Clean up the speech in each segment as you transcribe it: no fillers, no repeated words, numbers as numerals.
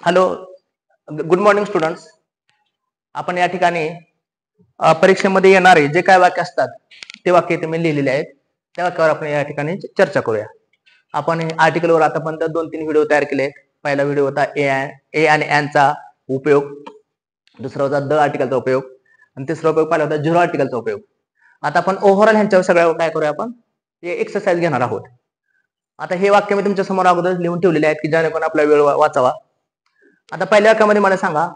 Hello, good morning students. आपण या ठिकाणी परीक्षेमध्ये येणारे जे काय वाक्य असतात ते वाक्य इथे मी लिहिलेले आहेत. त्या वाक्यावर आपण या ठिकाणी चर्चा करूया. आपण आर्टिकलवर आतापर्यंत 2-3 व्हिडिओ तयार केले. पहिला व्हिडिओ होता ए आणि चा उपयोग, दुसरा होता द आर्टिकलचा उपयोग आणि तिसरा उपयोग पाहिला होता झिरो आर्टिकलचा उपयोग. आता आपण ओव्हरऑल ह्यांच्यावर सगळ्यावर काय करूया, आपण हे एक्सरसाइज घेणार आहोत. आता हे वाक्य मी तुमच्या समोर अगोदर लिहून ठेवलेले आहेत की जेणेकरून आपला वेळ वाचावा. आता पहिल्या वाक्यामध्ये मला सांगा,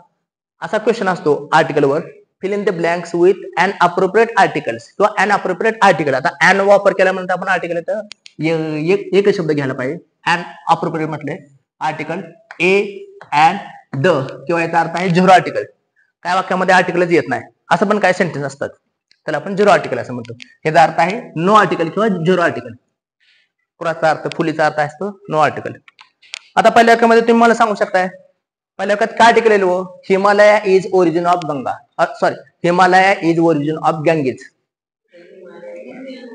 असा क्वेश्चन असतो आर्टिकलवर, fill in the blanks with an appropriate articles किंवा अन अप्रोप्रिएट आर्टिकल. आता अन वापर केल्यानंतर आपण आर्टिकल एक शब्द घ्यायला पाहिजे. अन अप्रोप्रिएट म्हटले आर्टिकल ए अँड द किंवा याचा अर्थ आहे झिरो आर्टिकल. काय वाक्यामध्ये आर्टिकलच येत नाही असं पण काय सेंटेन्स असतात, त्याला आपण झिरो आर्टिकल असं म्हणतो. याचा अर्थ आहे नो आर्टिकल किंवा झिरो आर्टिकल. पुराचा अर्थ फुलीचा अर्थ असतो नो आर्टिकल. आता पहिल्या वाक्यामध्ये तुम्ही मला सांगू शकताय, पहिल्या वाक्यात काय आर्टिकल येईल? Himalaya is origin of Ganga, sorry Himalaya is origin of Ganges.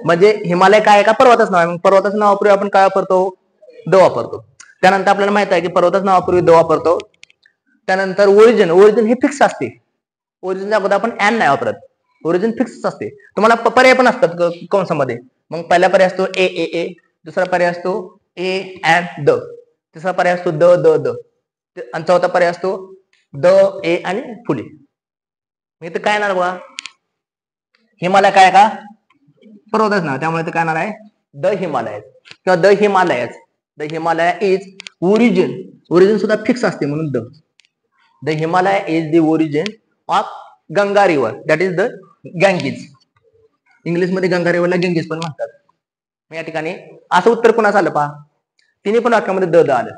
म्हणजे हिमालय काय आहे का पर्वताचं नाव आहे. पर्वताचं नावापूर्वी आपण काय वापरतो? द वापरतो. त्यानंतर आपल्याला माहित आहे की पर्वताचं नावापूर्वी द वापरतो. त्यानंतर ओरिजिन हे फिक्स असते. ओरिजिनच्या अगोदर आपण अँड नाही वापरत. ओरिजिन फिक्स असते. तुम्हाला पर्याय पण असतात कंसामध्ये. मग पहिला पर्याय असतो ए ए ए, दुसरा पर्याय असतो ए अँड द, तिसरा पर्याय असतो द द द, आणि चौथा पर्याय असतो द ए आणि फुले. इथं काय येणार बघा, हिमालय काय का पर्वतच नाव, त्यामुळे काय येणार आहे द हिमालय किंवा द हिमालयच. The Himalaya is origin, origin सुद्धा फिक्स असते म्हणून the Himalaya is the origin of Ganga river, that is the Ganges. इंग्लिशमध्ये गंगा रिव्हरला गँगेज पण म्हणतात. या ठिकाणी असं उत्तर कोणाचं आलं पहा, तिने पण वाक्यामध्ये द आलं.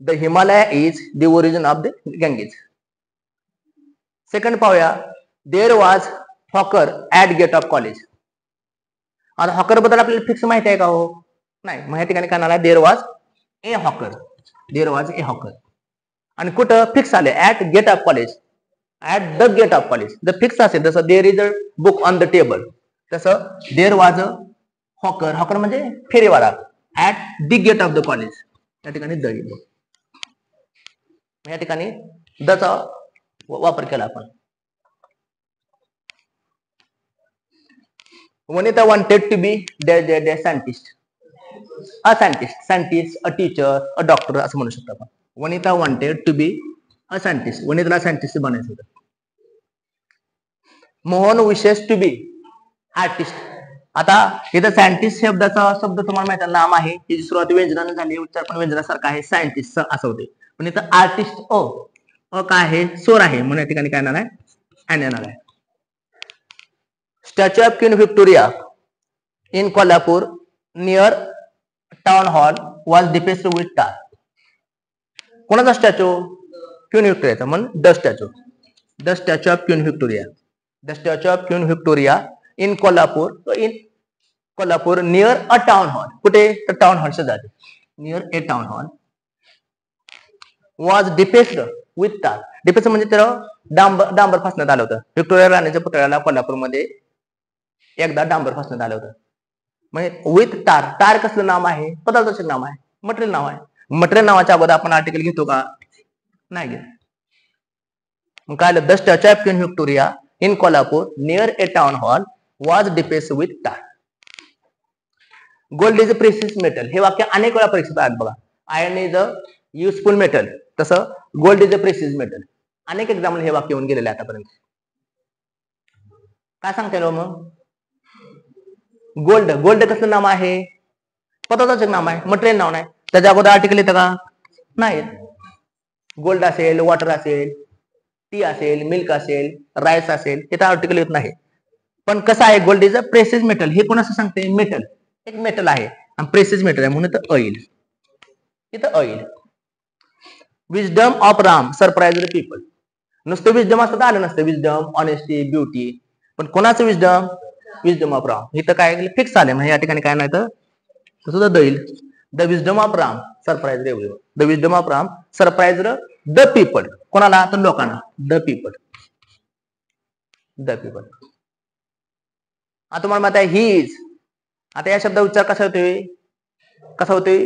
The Himalaya is the origin of the Ganges. Second पाहूया, there was hawker at gate of college. आता हॉकर बद्दल आपल्याला फिक्स माहिती आहे का? हो नाही. मग या ठिकाणी काय आहे, there was a hawker, there was a hawker. आणि कुठं फिक्स आले? At gate of college, at the gate of college. जर फिक्स असेल जसं there is a book on the table, तसं there was a hawker, hawker म्हणजे फेरीवाला, at the gate of the college. या ठिकाणी द येईल. या ठिकाणी दचा वापर केला आपण. Vanita wanted to be scientist, a scientist, a teacher, a doctor असं म्हणू शकतो आपण. Vanita wanted to be a scientist, वनिताला सायंटिस्ट बनायचं होतं. Mohan wishes to be artist. आता इथं सायंटिस्ट शब्दाचा शब्द तुम्हाला माहिती आहे, नाम आहे, त्याची सुरुवात व्यंजनाने झाली, उच्चार पण व्यंजनासारखा आहे, सायंटिस्ट असं होते. पण इथं आर्टिस्ट अ काय आहे, सोर आहे, म्हणून या ठिकाणी काय येणार आहे, अँड येणार आहे. Statue of Queen Victoria in Kolhapur near town hall was defaced with टार. कोणाचा स्टॅच्यू? क्वीन व्हिक्टोरियाचा, म्हणून the statue, the statue of Queen Victoria. The statue of Queen Victoria in Kolhapur, Kolhapur near a town hall. कुठे? तर town hall शेजारी, near a town hall. Was defaced with टार. डिफेस्ड म्हणजे त्याला डांबर फासण्यात आलं होतं. व्हिक्टोरिया राणीच्या पुतळ्याला कोल्हापूरमध्ये एकदा डांबर फासण्यात आलं होतं. म्हणजे विथ टार, टार कसलं नाम आहे? पदार्थाचे नाम आहे, मटेरियल नाव आहे. मटेरियल नावाच्या अगोदर आपण आर्टिकल घेतो का? नाही घेत. मग काय आलं? The statue of Queen Victoria in Kolhapur near a town hall was defaced with tar. Gold is a precious metal. हे वाक्य अनेक वेळा परीक्षेत आहेत बघा. Iron is a useful metal, तसं gold is a precious metal. अनेक एक्झाम्पल हे वाक्य येऊन गेलेले आतापर्यंत. काय सांगता येईल मग? गोल्ड, गोल्ड कसलं नाम आहे? पदार्थाचं नाम आहे, मटेरियल नाव नाही. त्याच्या अगोदर आर्टिकल येतं का? नाही. गोल्ड असेल, वॉटर असेल, टी असेल, मिल्क असेल, राईस असेल, इथं आर्टिकल येत नाही. पण कसं आहे, gold is a precious metal. हे कोण असं सांगते? मेटल, एक मेटल आहे आणि प्रेशियस मेटल आहे म्हणून तर ऑइल, इथं oil. Wisdom of Ram surprise the people. नुसतं विजडम असतं आलं नसतं, विजडम, ऑनेस्टी, ब्युटी. पण कोणाचं विजडम? Wisdom of Ram. इथं काय फिक्स आले, म्हणजे या ठिकाणी काय नाही तर सुद्धा दैल. The wisdom of Ram surprise everyone. The wisdom of Ram surprise the people. कोणाला? तर लोकांना. The people, the people. आता तुम्हाला माहित आहे ही इज. आता या शब्दाचा उच्चार कसा होतोय? कसा होतोय?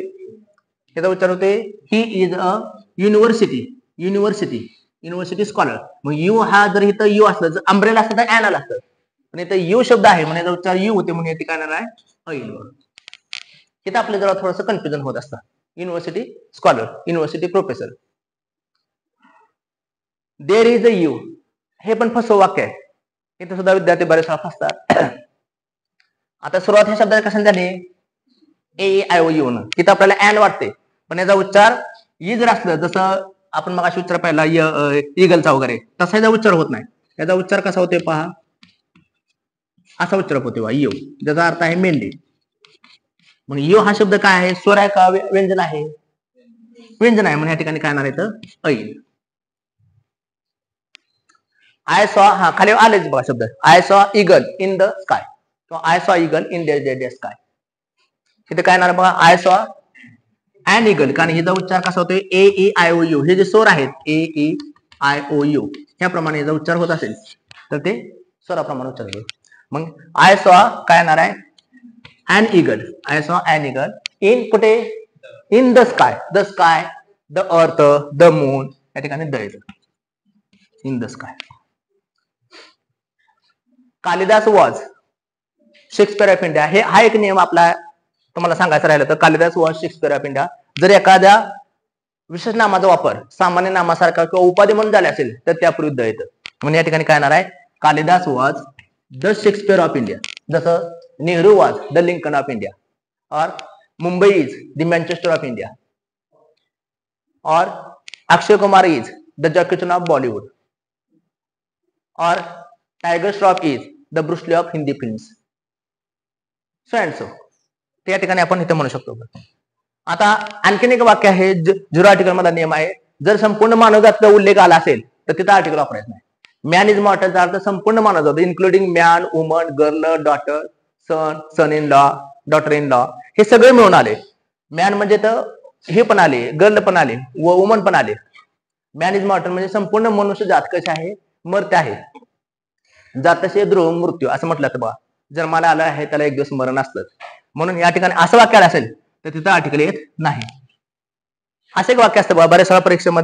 याचा उच्चार होतोय he is a university university university scholar. मग यू हा जर इथं यू असलं, जर अम्ब्रेला असतं तर ॲन आलं असतं, पण इथं यू शब्द आहे म्हणजे उच्चार यू होते म्हणून येते काय आहे ऐन. इथं आपल्या जरा थोडंसं कन्फ्युजन होत असतं. University scholar, university professor. There is a you हे पण फसव वाक्य आहे. इथं सुद्धा विद्यार्थी बरेच वेळा फसतात. आता सुरुवात ह्या शब्दाला कशाने झाली, ए आय ओ यू न. इथं आपल्याला ॲन वाटते, पण याचा उच्चार ई जर असलं, जसं आपण मग उच्चार पाहिला इगलचा वगैरे, तसा याचा उच्चार होत नाही. याचा उच्चार कसा होते पहा, असा उच्चार होते वा यू, ज्याचा अर्थ आहे मेंढी. मग यू हा शब्द काय आहे, स्वर आहे का व्यंजन आहे, व्यंजन आहे, म्हणून या ठिकाणी काय येणार आहे ऐन. आय सॉ, हा खाली आलेच बघा शब्द, I saw eagle in the sky किंवा I saw eagle in the sky. इथे काय येणार बघा, आय सॉ अँड इगल, कारण हिचा उच्चार कसा होतोय ए ई आय ओ यू. हे जे स्वर आहेत ए ई आय ओ यू ह्याप्रमाणे याचा उच्चार होत असेल तर ते स्वराप्रमाणे उच्चार होईल. मग आय सॉ काय येणार आहे, अन eagle. I saw an eagle in कुठे, in the sky. The sky, the earth, the moon, या ठिकाणी द येतं, in the sky. Kalidas was Shakespeare of India. हे हा एक नियम आपला तुम्हाला सांगायचं राहिलं तर, Kalidas was Shakespeare of India. जर एखाद्या विशेष नामाचा वापर सामान्य नामासारखा किंवा उपाधी म्हणून झाले असेल तर त्यापूर्वी द येतं. म्हणजे या ठिकाणी काय येणार आहे, Kalidas was the Shakespeare of India. जसं Nehru was the Lincoln of India, और Mumbai is the Manchester of India, और Akshay Kumar is the Jackie Chan of Bollywood, और Tiger Shroff is the Bruce Lee of Hindi films, so and so. त्या ठिकाणी आपण इथे म्हणू शकतो. आता आणखीन एक वाक्य आहे, झिरो आर्टिकल मधला नियम आहे, जर संपूर्ण मानवजातीचा उल्लेख आला असेल तर तिथं आर्टिकल वापरायचं नाही. मॅन इज मॉर्टलचा अर्थ संपूर्ण मानवजात, including man, woman, girl, daughter, son, son in law, daughter in law, हे सगळे मिळून आले. मॅन म्हणजे तर हे पण आले, गर्ल पण आले, वुमन पण आले. मॅन इज मॉर्टल म्हणजे संपूर्ण मनुष्य जात कशी आहे, मरते आहे. जातसे ध्रुव मृत्यू असं म्हटलं तर बघा, जन्माला आलं आहे त्याला एक दिवस मरण असतं. म्हणून या ठिकाणी असं वाक्य असेल तर तिथं आर्टिकल येत नाही. असे एक वाक्य असतं बघा बऱ्याच वेळा परीक्षेमध्ये